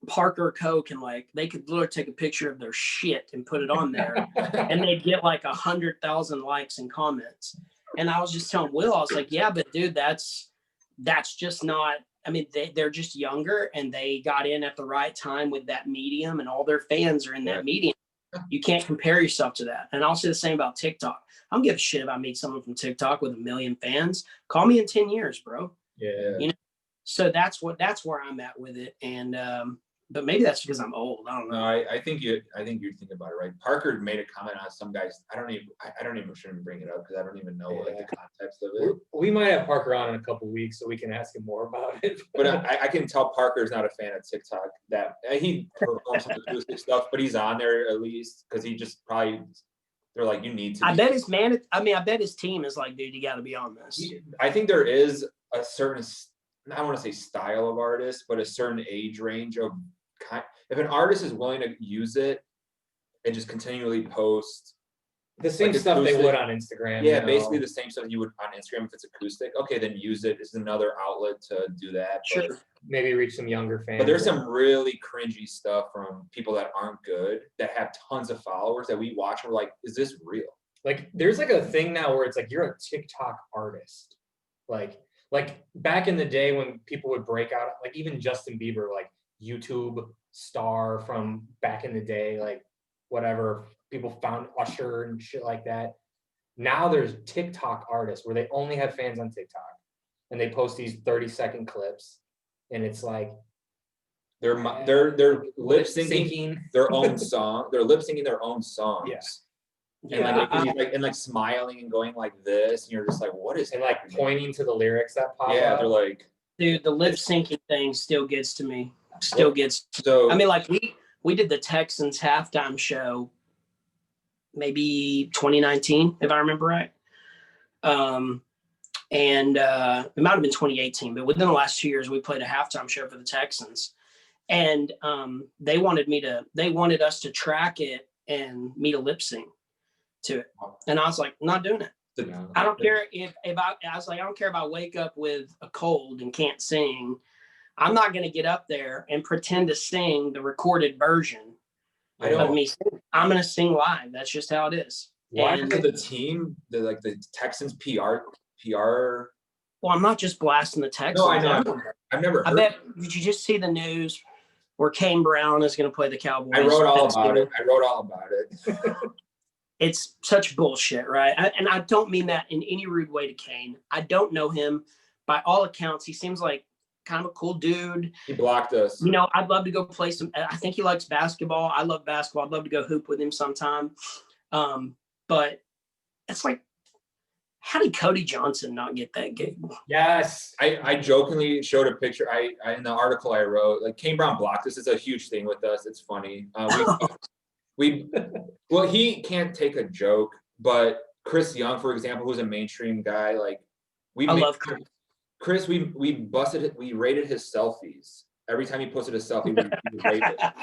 Parker Co can they could literally take a picture of their shit and put it on there and they'd get like 100,000 likes and comments. And I was just telling Will, I was like, yeah, but dude, that's just not, I mean, they're just younger and they got in at the right time with that medium and all their fans are in that medium. You can't compare yourself to that. And I'll say the same about TikTok. I don't give a shit if I meet someone from TikTok with 1 million fans. Call me in 10 years, bro. Yeah. So that's where I'm at with it. And but maybe that's because I'm old. I don't know. No, I think you're thinking about it right. Parker made a comment on some guys. I don't even shouldn't bring it up because I don't even know like the context of it. We might have Parker on in a couple of weeks so we can ask him more about it. But I can tell Parker's not a fan of TikTok. That he performs some acoustic stuff, but he's on there at least because he just probably. They're like, you need to. I bet his team is like, dude, you got to be on this. I think there is a certain, I don't want to say style of artist, but a certain age range of if an artist is willing to use it and just continually post the same stuff acoustic, they would on Instagram. Yeah, basically the same stuff you would on Instagram if it's acoustic. Okay, then use it as another outlet to do that. Sure. But, maybe reach some younger fans. But there's some really cringy stuff from people that aren't good that have tons of followers that we watch and we're like, is this real? Like there's like a thing now where it's like you're a TikTok artist. Like back in the day when people would break out, like even Justin Bieber, like YouTube star from back in the day, like whatever, people found Usher and shit like that. Now there's TikTok artists where they only have fans on TikTok and they post these 30-second clips and it's like they're lip syncing their own song. They're lip syncing their own songs. Yeah. And like smiling and going like this, and you're just like, what is? And like pointing to the lyrics that pop up. Yeah, they're like, dude, the lip syncing thing still gets to me still gets. So I mean, like we did the Texans halftime show, maybe 2019, if I remember right. And it might have been 2018, but within the last 2 years, we played a halftime show for the Texans, and they wanted us to track it and me to lip sync to it, and I was like, I'm not doing it. I don't care if I was like, I don't care if I wake up with a cold and can't sing. I'm not going to get up there and pretend to sing the recorded version of me singing. I'm going to sing live. That's just how it is. Why did the team, the Texans PR? Well, I'm not just blasting the Texans. No, I know. I've never heard. I bet. Did you just see the news where Kane Brown is going to play the Cowboys? I wrote all about it. It's such bullshit, right? And I don't mean that in any rude way to Kane. I don't know him. By all accounts, he seems like kind of a cool dude. He blocked us. You know, I'd love to go play some. I think he likes basketball. I love basketball. I'd love to go hoop with him sometime. But it's like, how did Cody Johnson not get that gig? Yes. I jokingly showed a picture. I in the article I wrote, like, Kane Brown blocked us. It's a huge thing with us. It's funny. Well, he can't take a joke, but Chris Young, for example, who's a mainstream guy, like I love Chris. We rated his selfies. Every time he posted a selfie, we rated it.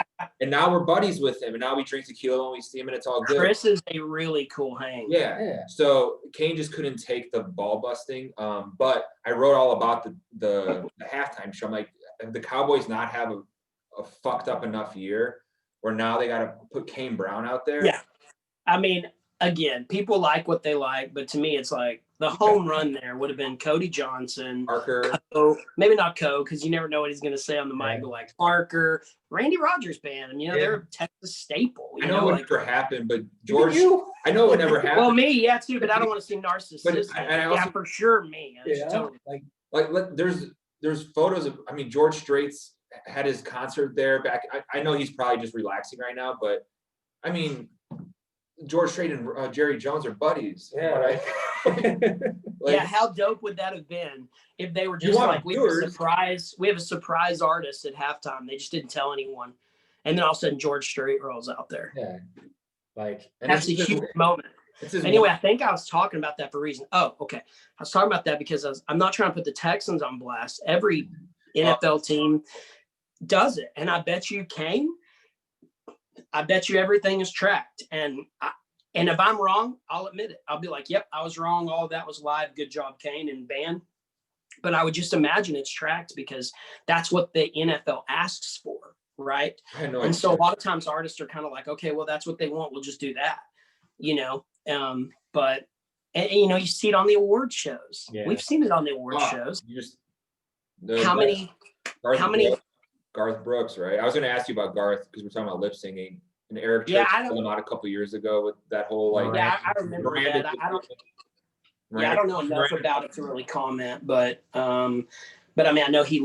And now we're buddies with him, and now we drink tequila when we see him, and it's all good. Chris is a really cool hang. Yeah. So Kane just couldn't take the ball busting. But I wrote all about the halftime show. I'm like, if the Cowboys not have a fucked up enough year where now they got to put Kane Brown out there. Yeah. I mean, again, people like what they like, but to me, it's like the home run there would have been Cody Johnson, Parker. Maybe not Coe, because you never know what he's going to say on the mic, but like Parker, Randy Rogers band, and they're a Texas staple. I know it would never happen, but George, I know it would never happen. Well, me, yeah, too, but I don't want to seem narcissistic. Yeah, for sure, me. Totally. Like there's photos of. I mean, George Strait's had his concert there back. I know he's probably just relaxing right now, but I mean, George Strait and Jerry Jones are buddies. Yeah, right. Yeah, how dope would that have been if they were just like, we have a surprise artist at halftime. They just didn't tell anyone, and then all of a sudden George Strait rolls out there. Yeah, like that's a huge moment. Anyway, I think I was talking about that for a reason. Oh, okay. I was talking about that because I'm not trying to put the Texans on blast. Every NFL team does it, and I bet you Kane. I bet you everything is tracked, and if I'm wrong, I'll admit it. I'll be like, "Yep, I was wrong. All of that was live. Good job, Kane and band." But I would just imagine it's tracked because that's what the NFL asks for, right? And so a lot of times artists are kind of like, "Okay, well, that's what they want. We'll just do that," you know. But you see it on the award shows. Yeah. We've seen it on the award shows. How many? Garth Brooks, right? I was going to ask you about Garth because we're talking about lip singing, and Eric Church came out a couple years ago with that whole like. Yeah, I remember that. I don't know enough about it to really comment, but I mean, I know he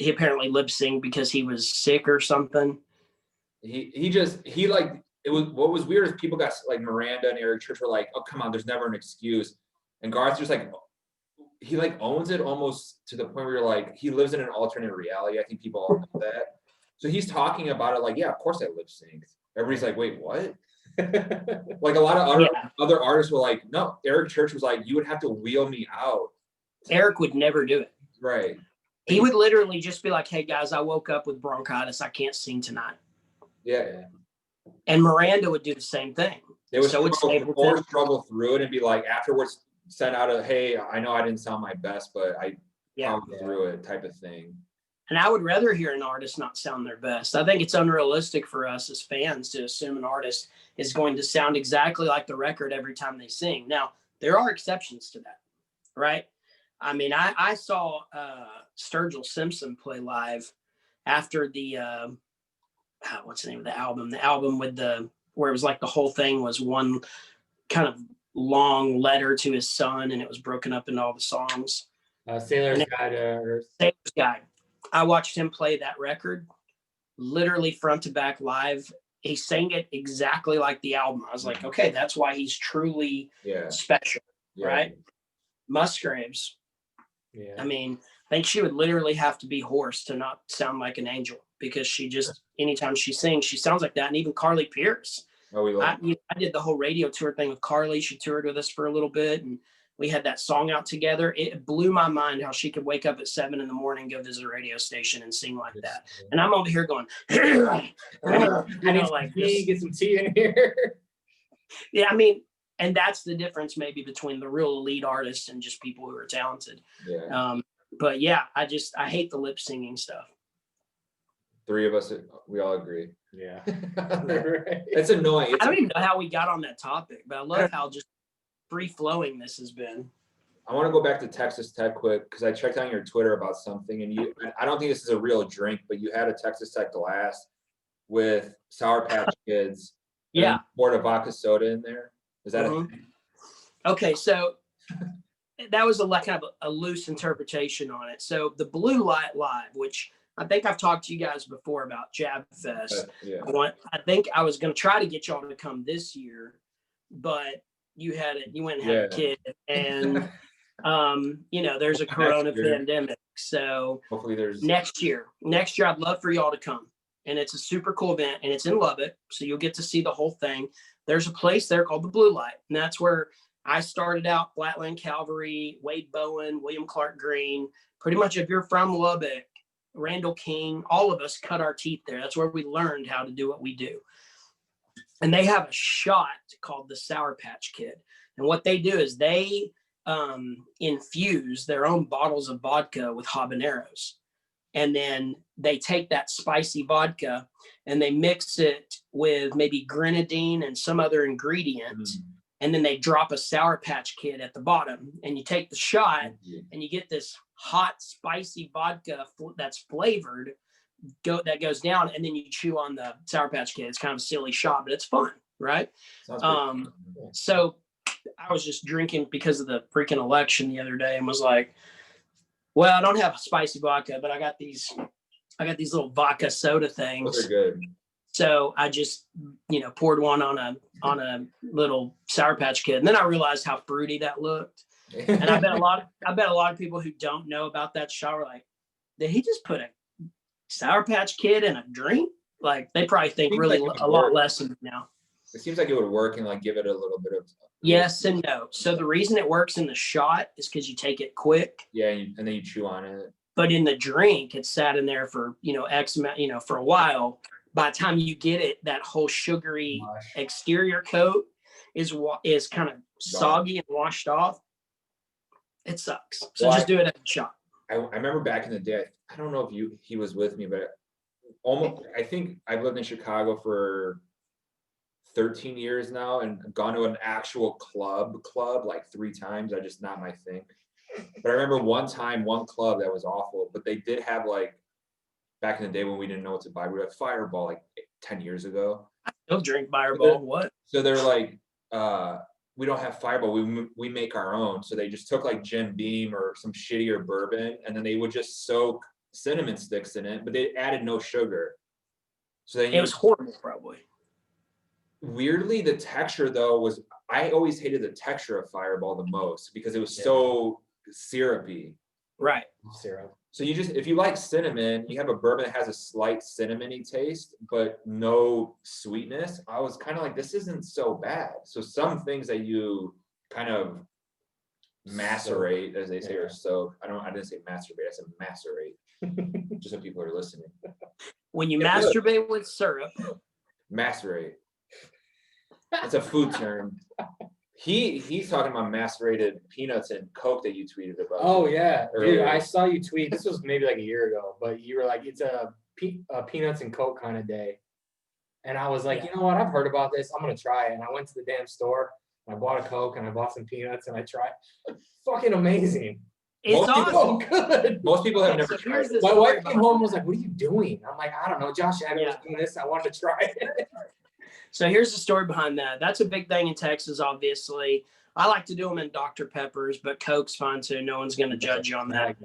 apparently lip synced because he was sick or something. It was what was weird is people got like Miranda and Eric Church were like, oh come on, there's never an excuse, and Garth just like. He like owns it almost to the point where you're like, he lives in an alternate reality. I think people all know that. So he's talking about it like, yeah, of course I lip synced. Everybody's like, wait, what? Like a lot of other artists were like, no, Eric Church was like, you would have to wheel me out. Eric would never do it. Right. He would literally just be like, hey guys, I woke up with bronchitis. I can't sing tonight. Yeah. And Miranda would do the same thing. They would struggle through it and be like, afterwards, sent out hey, I know I didn't sound my best, but I powered through it type of thing. And I would rather hear an artist not sound their best. I think it's unrealistic for us as fans to assume an artist is going to sound exactly like the record every time they sing. Now, there are exceptions to that, right? I mean, I saw Sturgill Simpson play live after the, what's the name of the album? The album with where it was like the whole thing was one kind of long letter to his son, and it was broken up into all the songs. Sailor's Guide to Earth. Sailor's Guide. I watched him play that record, literally front to back live. He sang it exactly like the album. I was like, okay, that's why he's truly special, right? Musgraves. Yeah. I mean, I think she would literally have to be hoarse to not sound like an angel. because she just, anytime she sings, she sounds like that. And even Carly Pierce. Oh, we love I did the whole radio tour thing with Carly. She toured with us for a little bit, and we had that song out together. It blew my mind how she could wake up at 7 a.m, go visit a radio station and sing like that. And I'm over here going, like get some tea in here. Yeah, I mean, and that's the difference maybe between the real elite artists and just people who are talented. Yeah. But yeah, I hate the lip singing stuff. Three of us, we all agree. Yeah. It's annoying. I don't even know how we got on that topic, but I love how just free flowing this has been. I want to go back to Texas Tech quick because I checked on your Twitter about something, and I don't think this is a real drink, but you had a Texas Tech glass with Sour Patch Kids. Yeah. Poured a vodka soda in there. Is that a thing? Okay, so that was kind of a loose interpretation on it. So the Blue Light Live, which I think I've talked to you guys before about Jab Fest. Yeah. I think I was going to try to get y'all to come this year, but you went and had a kid, and there's a corona pandemic. So hopefully there's next year I'd love for y'all to come, and it's a super cool event, and it's in Lubbock, so you'll get to see the whole thing. There's a place there called the Blue Light, and that's where I started out. Flatland Cavalry, Wade Bowen, William Clark Green. Pretty much, if you're from Lubbock, Randall King, all of us cut our teeth there. That's where we learned how to do what we do. And they have a shot called the Sour Patch Kid. And what they do is they infuse their own bottles of vodka with habaneros. And then they take that spicy vodka and they mix it with maybe grenadine and some other ingredient. And then they drop a Sour Patch Kid at the bottom, and you take the shot and you get this hot, spicy vodka that's flavored that goes down, and then you chew on the Sour Patch Kid. It's kind of a silly shot, but it's fun, right? So I was just drinking because of the freaking election the other day and was like, well, I don't have spicy vodka, but I got these little vodka soda things. Those are good. So I just, poured one on a little Sour Patch Kid, and then I realized how fruity that looked. And I bet a lot of people who don't know about that shot were like, did he just put a Sour Patch Kid in a drink? Like, they probably think really a lot less of it now. It seems like it would work and like give it a little bit of. Yes and no. So the reason it works in the shot is because you take it quick. Yeah, and then you chew on it. But in the drink, it's sat in there for X amount, for a while. By the time you get it, that whole sugary exterior coat is kind of soggy and washed off. It sucks. So just do it at the shot. I remember back in the day, I don't know if he was with me, but I think I've lived in Chicago for 13 years now and gone to an actual club like 3 times. Just not my thing. But I remember one club that was awful, but they did have like, back in the day when we didn't know what to buy, we had Fireball like 10 years ago. I still drink Fireball. What? So they're like, we don't have Fireball. We make our own. So they just took like Jim Beam or some shittier bourbon, and then they would just soak cinnamon sticks in it, but they added no sugar. So it was horrible, probably. Weirdly, the texture though I always hated the texture of Fireball the most because it was so syrupy. Right. Syrup. So if you like cinnamon, you have a bourbon that has a slight cinnamony taste, but no sweetness. I was kind of like, this isn't so bad. So some things that you kind of macerate, as they say, or soak. I didn't say masturbate, I said macerate. Just so people are listening. When you masturbate with syrup. Macerate. It's a food term. He's talking about macerated peanuts and Coke that you tweeted about. Oh yeah, dude, I saw you tweet. This was maybe like a year ago, but you were like, it's a peanuts and Coke kind of day, and I was like, you know what? I've heard about this. I'm gonna try it. And I went to the damn store. And I bought a Coke and I bought some peanuts and I tried. Fucking amazing. It's awesome. Good. Most people have never tried it. My wife came home and was like, "What are you doing?" I'm like, "I don't know. Josh Abbott was doing this. I wanted to try it." So here's the story behind that. That's a big thing in Texas, obviously. I like to do them in Dr. Peppers, but Coke's fine too. No one's going to judge you on that.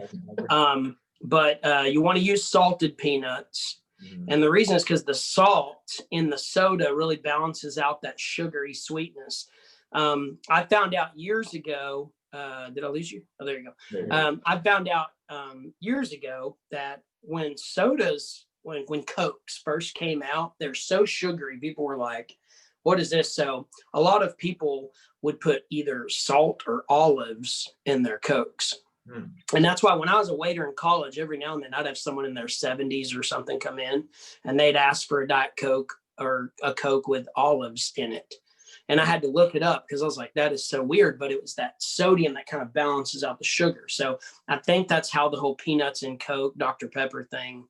But you want to use salted peanuts. And the reason is because the salt in the soda really balances out that sugary sweetness. I found out years ago, did I lose you? Oh, there you go. I found out years ago that when sodas when Cokes first came out, they're so sugary. People were like, what is this? So a lot of people would put either salt or olives in their Cokes. And that's why when I was a waiter in college, every now and then I'd have someone in their 70s or something come in and they'd ask for a Diet Coke or a Coke with olives in it. And I had to look it up because I was like, that is so weird. But it was that sodium that kind of balances out the sugar. So I think that's how the whole peanuts and Coke, Dr. Pepper thing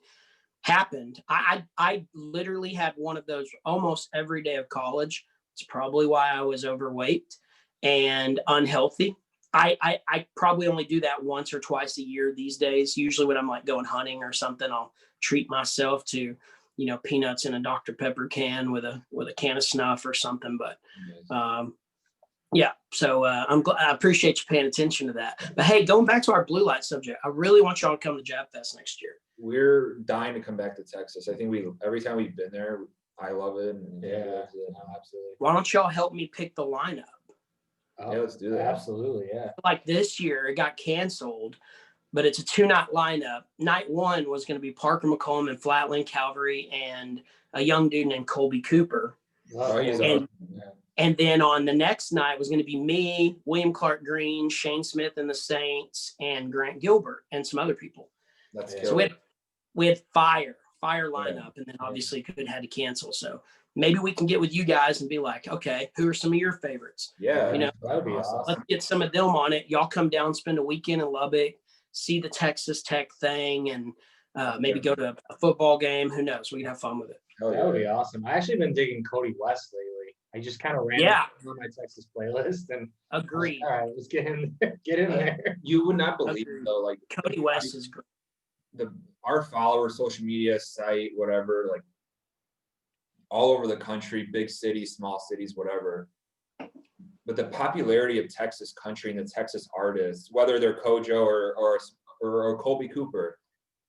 happened. I literally had one of those almost every day of college. It's probably why I was overweight and unhealthy. I probably only do that once or twice a year these days. Usually when I'm like going hunting or something, I'll treat myself to, peanuts in a Dr. Pepper can with a can of snuff or something. But yeah, so I appreciate you paying attention to that. But hey, going back to our blue light subject, I really want y'all to come to Jab Fest next year. We're dying to come back to Texas. I think every time we've been there, I love it. And absolutely. Why don't y'all help me pick the lineup? Oh, yeah, let's do that. Absolutely, yeah. Like this year, it got canceled, but it's a 2-night lineup. Night 1 was going to be Parker McCollum and Flatland Calvary and a young dude named Colby Cooper. Oh, he's and, awesome. and then on the next night was going to be me, William Clark Green, Shane Smith and the Saints, and Grant Gilbert and some other people. That's So we had fire lineup, and then obviously could had to cancel. So maybe we can get with you guys and be like, okay, who are some of your favorites? Yeah, that would be awesome. Let's get some of them on it. Y'all come down, spend a weekend in Lubbock, see the Texas Tech thing, and maybe go to a football game. Who knows? We can have fun with it. That would be awesome. I actually been digging Cody West lately. I just kind of ran on my Texas playlist and agreed. All right, let's get in there. You would not believe though, like Cody West is great. Our follower social media site, whatever, like all over the country, big cities, small cities, whatever. But the popularity of Texas country and the Texas artists, whether they're Kojo or Colby Cooper,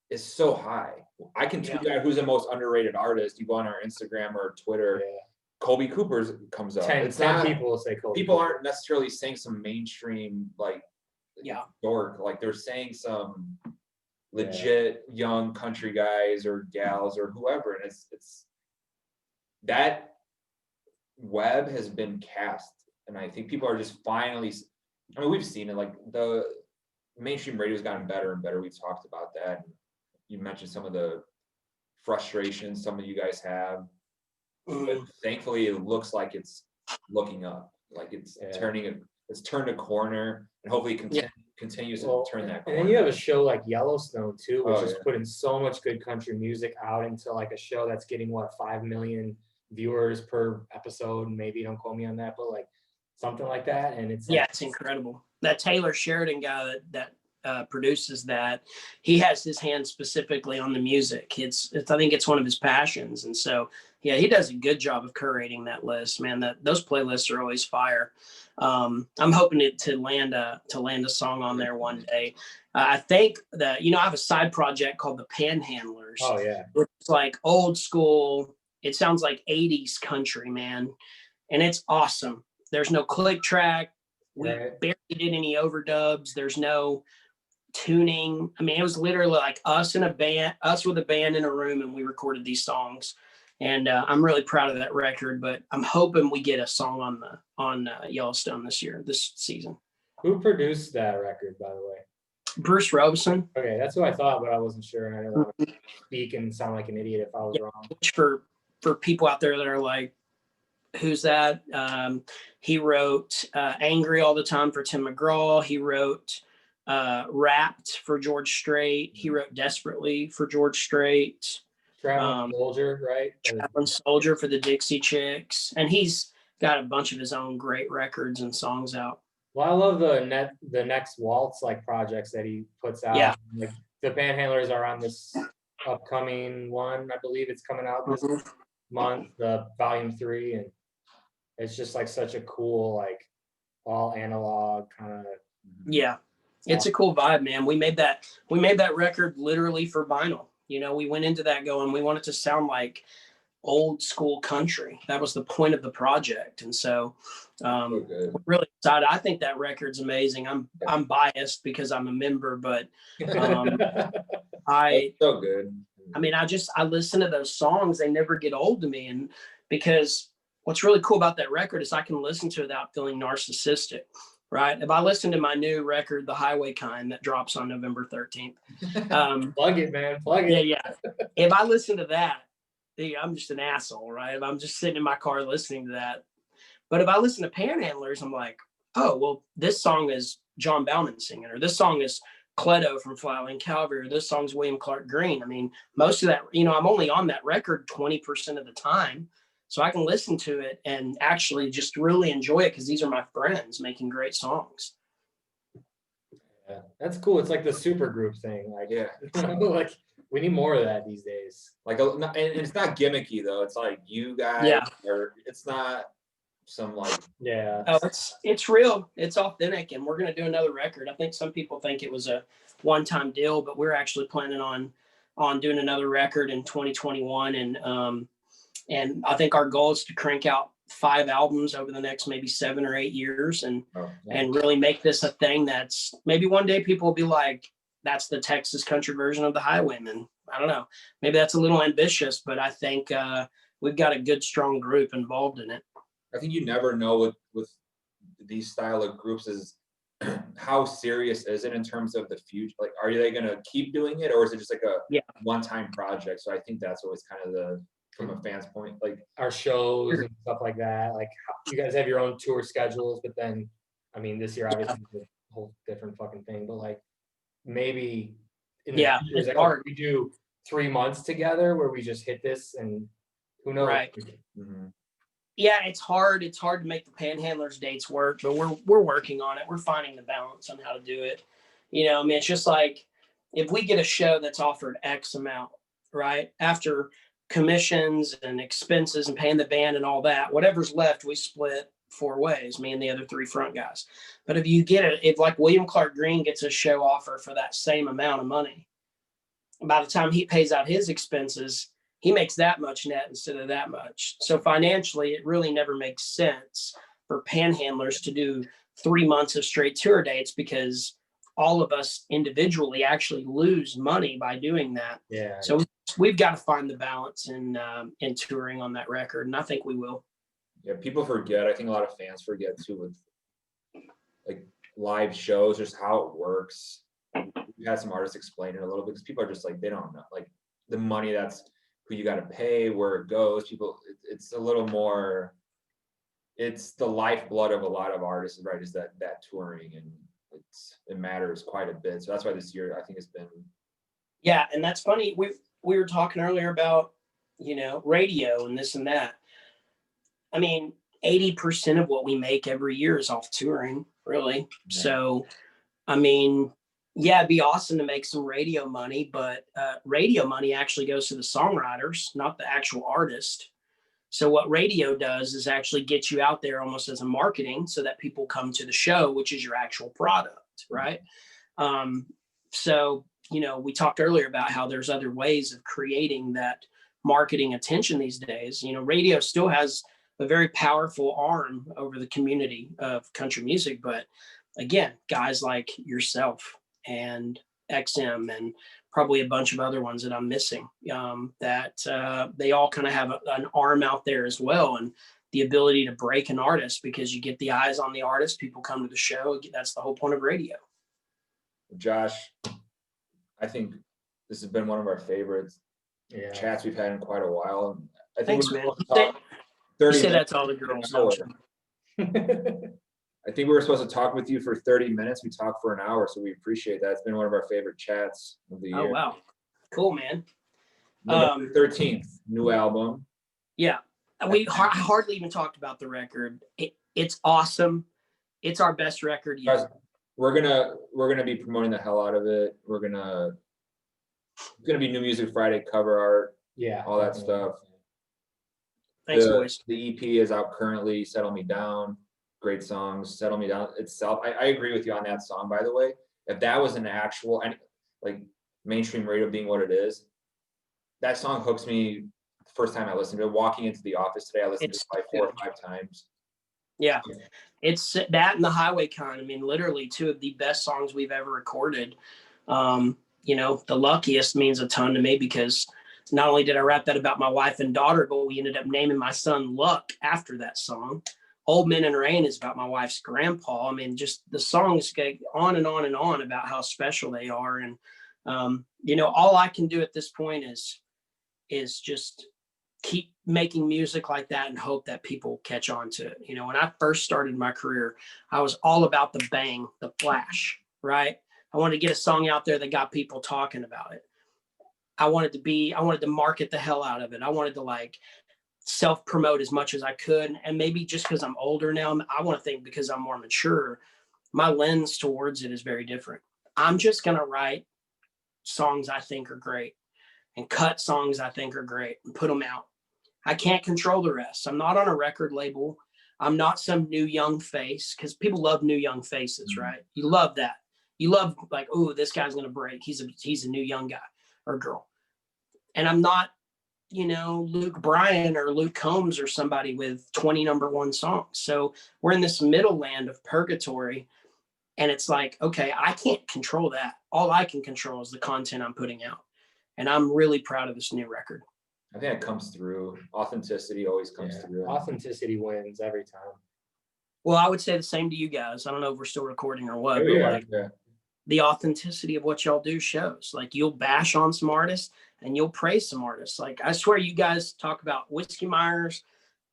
is so high. I can tweet out who's the most underrated artist. You go on our Instagram or Twitter, Colby Cooper's comes up. 10 people will say Colby. People aren't necessarily saying some mainstream like dork, like they're saying some legit young country guys or gals or whoever, and it's that web has been cast, and I think people are just finally. I mean, we've seen it. Like the mainstream radio's gotten better and better. We've talked about that. You mentioned some of the frustrations some of you guys have. But thankfully, it looks like it's looking up. Like it's it's turned a corner, and hopefully continues to turn that corner. And then you have a show like Yellowstone too, which is putting so much good country music out into like a show that's getting 5 million viewers per episode. Maybe don't quote me on that, but like something like that. And it's it's incredible. That Taylor Sheridan guy that produces that, he has his hand specifically on the music. It's I think it's one of his passions, and so he does a good job of curating that list, man. Those playlists are always fire. I'm hoping to land a song on there one day. I think that I have a side project called the Panhandlers. Oh yeah, it's like old school. It sounds like 80s country, man, and it's awesome. There's no click track. We barely did any overdubs. There's no tuning. I mean, it was literally like us with a band in a room, and we recorded these songs. And I'm really proud of that record. But I'm hoping we get a song on Yellowstone this season. Who produced that record, by the way? Bruce Robeson. Okay, that's what I thought, but I wasn't sure, and I didn't want to speak and sound like an idiot if I was wrong. Which for people out there that are like, who's that? He wrote Angry All the Time for Tim McGraw. He wrote Wrapped for George Strait. He wrote Desperately for George Strait. Traveling Soldier, right? Traveling Soldier for the Dixie Chicks. And he's got a bunch of his own great records and songs out. Well, I love the next Waltz projects that he puts out. Yeah. Like the Panhandlers are on this upcoming one. I believe it's coming out this month, the volume 3, and it's just like such a cool, like all analog kind of. Yeah, it's a cool vibe, man. We made that record literally for vinyl. We went into that going, we want it to sound like old school country. That was the point of the project. And so Good. we're really excited. I think that record's amazing. I'm biased because I'm a member, but That's so good. I mean, I listen to those songs. They never get old to me. And because what's really cool about that record is I can listen to it without feeling narcissistic, right? If I listen to my new record, The Highway Kind, that drops on November 13th. Plug it, man. Plug it. Yeah. If I listen to that, I'm just an asshole, right? If I'm just sitting in my car listening to that. But if I listen to Panhandlers, I'm like, oh, well, this song is John Bauman singing, or this song is Cleto from Flatland Calvary, or this song's William Clark Green. I mean, most of that, I'm only on that record 20% of the time. So I can listen to it and actually just really enjoy it because these are my friends making great songs. Yeah, that's cool. It's like the super group thing. Like, Yeah. Like we need more of that these days. Like, and it's not gimmicky though. It's like you guys it's not some like, yeah. Oh, it's real. It's authentic. And we're going to do another record. I think some people think it was a one-time deal, but we're actually planning on doing another record in 2021. And I think our goal is to crank out 5 albums over the next maybe 7 or 8 years and really make this a thing that's maybe one day people will be like, that's the Texas country version of the Highwaymen. I don't know. Maybe that's a little ambitious, but I think we've got a good, strong group involved in it. I think you never know with these style of groups is how serious is it in terms of the future? Like, are they going to keep doing it, or is it just like a one-time project? So I think that's always kind of from a fan's point, like our shows and stuff like that. Like you guys have your own tour schedules, but then, I mean, this year obviously is a whole different fucking thing. But like maybe in the future, it's like, hard. we do 3 months together where we just hit this, and who knows? Right. Mm-hmm. Yeah, it's hard. It's hard to make the Panhandlers dates work, but we're working on it. We're finding the balance on how to do it. I mean, it's just like if we get a show that's offered X amount, right? After commissions and expenses and paying the band and all that, whatever's left, we split 4 ways, me and the other 3 front guys. But if like William Clark Green gets a show offer for that same amount of money, by the time he pays out his expenses, he makes that much net instead of that much. So financially, it really never makes sense for Panhandlers to do 3 months of straight tour dates because all of us individually actually lose money by doing that. Yeah. So we've got to find the balance in touring on that record, and I think we will. Yeah, people forget. I think a lot of fans forget too with like live shows, just how it works. We had some artists explain it a little bit because people are just like, they don't know, like the money that's who you got to pay, where it goes. People, it's a little more. It's the lifeblood of a lot of artists, right? Is that touring, and it matters quite a bit. So that's why this year I think it's been. Yeah, and that's funny. We were talking earlier about radio and this and that. I mean, 80% of what we make every year is off touring, really. Yeah. So, I mean, yeah, it'd be awesome to make some radio money, but radio money actually goes to the songwriters, not the actual artist. So what radio does is actually get you out there almost as a marketing so that people come to the show, which is your actual product, right? So, we talked earlier about how there's other ways of creating that marketing attention these days. Radio still has a very powerful arm over the community of country music. But again, guys like yourself and XM and probably a bunch of other ones that I'm missing, that they all kind of have an arm out there as well. And the ability to break an artist because you get the eyes on the artist, people come to the show. That's the whole point of radio. Josh, I think this has been one of our favorite chats we've had in quite a while. I think Thanks, man. You say that to all the girls. I think we were supposed to talk with you for 30 minutes. We talked for an hour, so we appreciate that. It's been one of our favorite chats of the year. Oh, wow. Cool, man. November 13th, new album. Yeah. I hardly even talked about the record. It's awesome. It's our best record yet. Guys, we're gonna be promoting the hell out of it. It's gonna be New Music Friday cover art. Yeah. All that stuff. Thanks, boys. The EP is out currently. Settle Me Down. Great songs. Settle Me Down itself. I agree with you on that song, by the way. If that was an actual, like mainstream radio being what it is, that song hooks me the first time I listened to it. Walking into the office today, I listened to it like 4 or 5 times. Yeah, it's that and the Highway Con. I mean, literally 2 of the best songs we've ever recorded. You know, the luckiest means a ton to me because not only did I rap that about my wife and daughter, but we ended up naming my son Luck after that song. Old Men and Rain is about my wife's grandpa. I mean, just the songs go on and on and on about how special they are. And, you know, all I can do at this point is just keep making music like that and hope that people catch on to it. You know, when I first started my career, I was all about the bang, the flash, right? I wanted to get a song out there that got people talking about it. I wanted to market the hell out of it. I wanted to like self-promote as much as I could. And maybe just because I'm older now, I want to think because I'm more mature, my lens towards it is very different. I'm just going to write songs I think are great and cut songs I think are great and put them out. I can't control the rest. I'm not on a record label. I'm not some new young face because people love new young faces, right? You love that. You love like, oh, this guy's going to break. He's a new young guy or girl. And I'm not, you know, Luke Bryan or Luke Combs or somebody with 20 number 1 songs. So we're in this middle land of purgatory. And it's like, okay, I can't control that. All I can control is the content I'm putting out. And I'm really proud of this new record. I think it comes through. Authenticity always comes through. Authenticity wins every time. Well, I would say the same to you guys. I don't know if we're still recording or what. The authenticity of what y'all do shows. Like you'll bash on some artists and you'll praise some artists. Like I swear you guys talk about Whiskey Myers,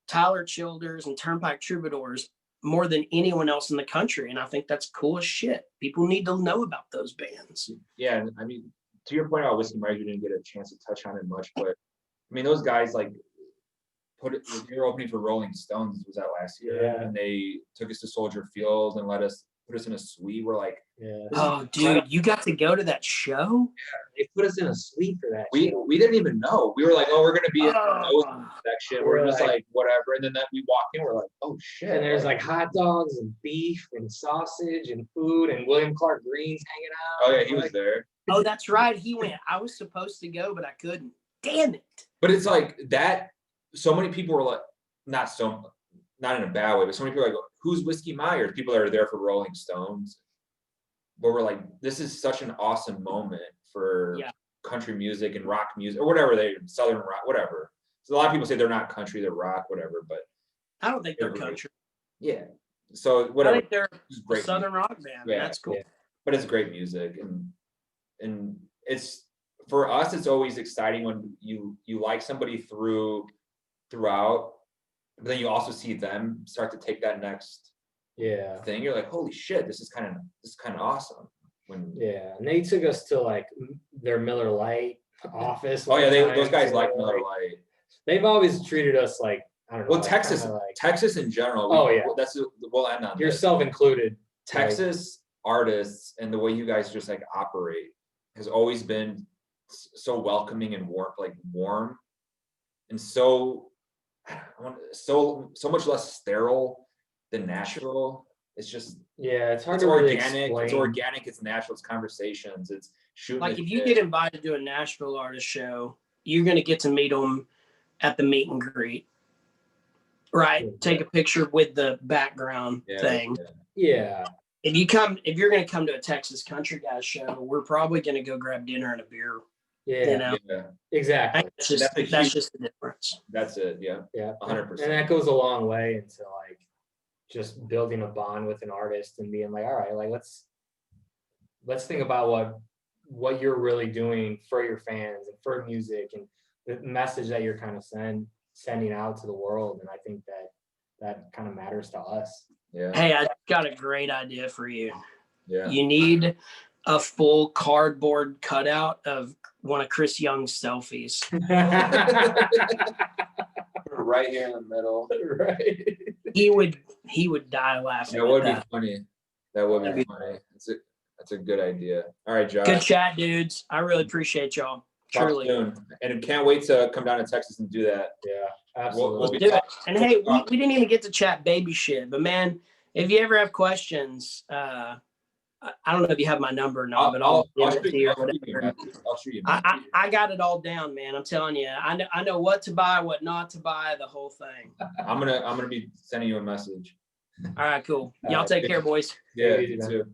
Tyler Childers, and Turnpike Troubadours more than anyone else in the country. And I think that's cool as shit. People need to know about those bands. Yeah, I mean, to your point about Whiskey Myers, you didn't get a chance to touch on it much, but I mean, those guys like they were opening for Rolling Stones, was that last year? And they took us to Soldier Field and put us in a suite. We're like, oh, dude, you got to go to that show? Yeah, they put us in a suite for that. We didn't even know. We were like, oh, we're gonna be in the section. We're just like whatever. And then we walk in, we're like, oh shit. And there's like hot dogs and beef and sausage and food and William Clark Green's hanging out. Oh yeah, he was there. Oh, that's right. He went. I was supposed to go, but I couldn't. Damn it. But it's like that. So many people were like, not in a bad way, but so many people are like, who's Whiskey Myers? People that are there for Rolling Stones. But we're like, this is such an awesome moment for country music and rock music or whatever Southern rock, whatever. So a lot of people say they're not country, they're rock, whatever. But I don't think they're country. Yeah. So whatever. I think they're a Southern rock band. Yeah, that's cool. Yeah. But it's great music, and it's for us. It's always exciting when you like somebody throughout, but then you also see them start to take that next thing. You're like, holy shit, this is kind of awesome. And they took us to like their Miller Lite office. Oh yeah, those guys like Miller Lite. They've always treated us like, I don't know. Well, Texas in general. We'll end on yourself included. Texas artists and the way you guys just like operate has always been so welcoming and warm and so much less sterile than Nashville. It's just it's hard to organic. Really it's organic. It's natural. It's conversations. It's shooting. Like if you get invited to a Nashville artist show, you're gonna get to meet them at the meet and greet, right? Take a picture with the background thing. Yeah. If you're gonna come to a Texas country guys show, we're probably gonna go grab dinner and a beer. Yeah. You know? Yeah. Exactly. That's just the difference. That's it. Yeah. Yeah. 100%. And that goes a long way into like just building a bond with an artist and being like, all right, like let's think about what you're really doing for your fans and for music and the message that you're kind of sending out to the world. And I think that kind of matters to us. Yeah. Hey, I got a great idea for you. Yeah. You need a full cardboard cutout of one of Chris Young's selfies. Right here in the middle. Right. He would die laughing. That would be funny. That would be funny. That's a good idea. All right, Josh. Good chat, dudes. I really appreciate y'all. Truly. Soon. And can't wait to come down to Texas and do that. Yeah, absolutely. Let's do it. And hey, we didn't even get to chat baby shit, but man, if you ever have questions, I don't know if you have my number or not, but I'll give it to you. I'll shoot you a message. I'll shoot you a message. I got it all down, man. I'm telling you, I know what to buy, what not to buy, the whole thing. I'm gonna be sending you a message. All right, cool. All Y'all right. take care, boys. Yeah, you you too, man. too.